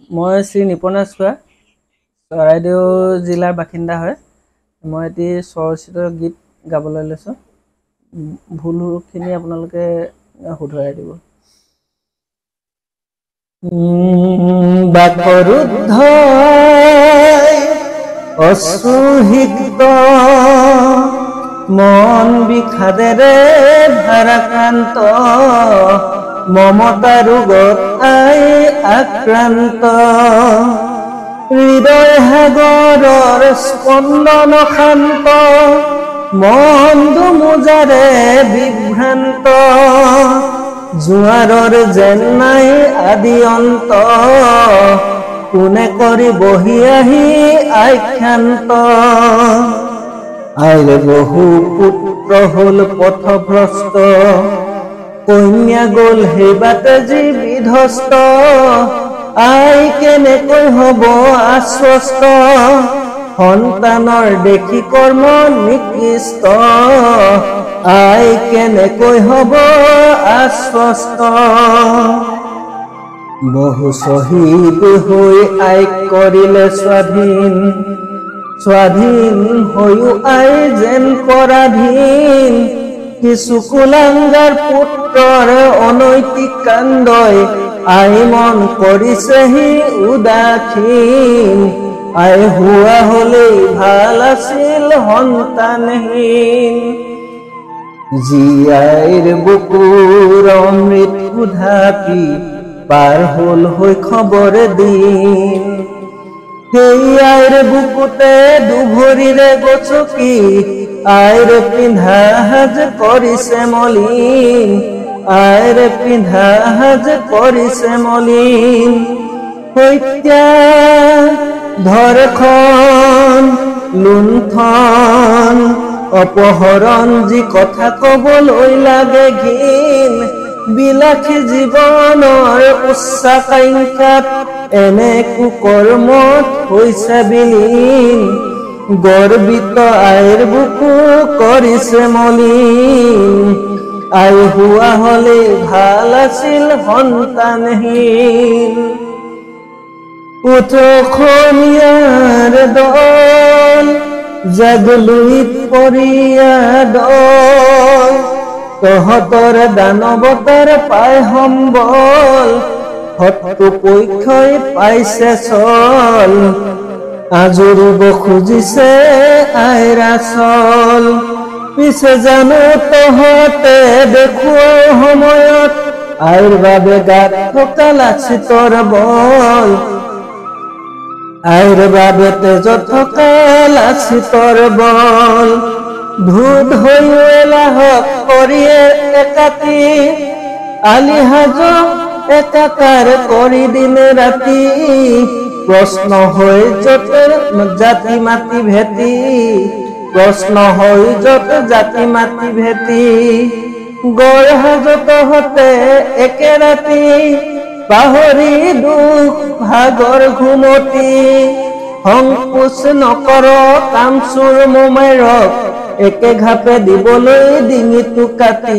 মই শ্ৰী নিপন ৰাজখোৱা চৰাইদেউ জিলাৰ বাসিন্দা হয়। মই এটি স্বৰচিত গীত গাবলৈ লৈছোঁ। ভুলখিনি আপোনালোকে শুধৰাই দিব। বাকৰুদ্ধ অশ্ৰুসিক্ত মন বিষাদেৰে ভাৰাক্ৰান্ত মমতা ৰোগত আক্ৰান্ত হৃদয় সাগৰৰ স্পন্দন শান্ত মন দুমুজাৰে বিভ্ৰান্ত জোৱাৰৰ যেন নাই আদি অন্ত কোনে কৰি বহি আহি আখ্যান্ত আইৰ বহু পুত্ৰ হল পথভ্ৰষ্ট কন্যা গল সেই বাটে যি বিধ্বস্ত আই কেনেকৈ হব আশ্বস্ত সন্তানৰ দেখি কৰ্ম নিকৃষ্ট আই কেনেকৈ হব আশ্বস্ত বহু শ্বহীদ হৈ আইক কৰিলে স্বাধীন স্বাধীন হৈও আই যেন পৰাধীন কিছু কুলাংগাৰ পুত্ৰৰ অনৈতিক কাণ্ডই আই মন কৰিছেহি উদাসীন আই হোৱা হলেই ভাল আছিল সন্তানহীন যি আইৰ বুকুৰ অমৃত সুধাপি পাৰ হল শৈশৱৰ দিন সেই আইৰ বুকুতে দুভৰিৰে গচকি আইৰ পিন্ধা সাজ কৰিছে মলিন আইৰ পিন্ধা সাজ কৰিছে মলিন হত্যা ধৰ্ষণ লুণ্ঠন অপহৰণ যি কথা কবলৈ লাগে ঘিণ বিলাসী জীৱনৰ উচ্চাকাংক্ষাত এনে কুকৰ্মত হৈছে বিলীন গৰ্বিত আইৰ বুকু কৰিছে মলিন আই হোৱা হলে ভাল আছিল সন্তানহীন উঠখনিয়াৰ দল জাগলুইত পৰিয়া দল তহঁতৰ দানৱতাৰ পাই সম্বল শত্ৰু পক্ষই পাইছে চল আজৰিব খুজিছে আইৰ আচল পিছে জানো তহঁতে দেখুৱা সময়ত আইৰ বাবে গাত থকা লাচিতৰ বল আইৰ বাবে তেজত থকা লাচিতৰ বল ধূত হৈও এলাহক কৰিয়ে একাতি আলিহাজক একাকাৰ কৰি দিনে ৰাতি প্ৰশ্ন হৈ য'ত জাতি মাতি ভেটি প্ৰশ্ন হৈ য'ত জাতি মাতি ভেটি গড় হাজত হতে একে ৰাতি পাহৰি দুখ ভাগৰ ঘুমতি সংকোচ নকৰ কামচোৰ মোমাইৰক একে ঘাপে দিবলৈ ডিঙিটো কাটি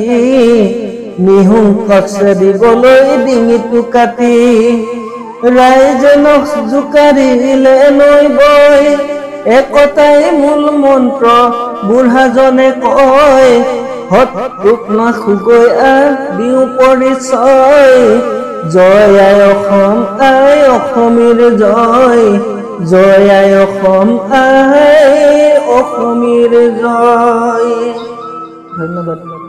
নিহুংসে দিবলৈ ডিঙিটো কাটি ৰাইজনক জোকাৰিলে নৈ বৈ একতাই মূল মন্ত্ৰ বুঢ়াজনে কয় শত্ৰুক নাখুকৈ দিওঁ পৰিচয় জয় আই অসম আই অসমীৰ জয় জয় আই অসম আই অসমীৰ জয় ধন্যবাদ।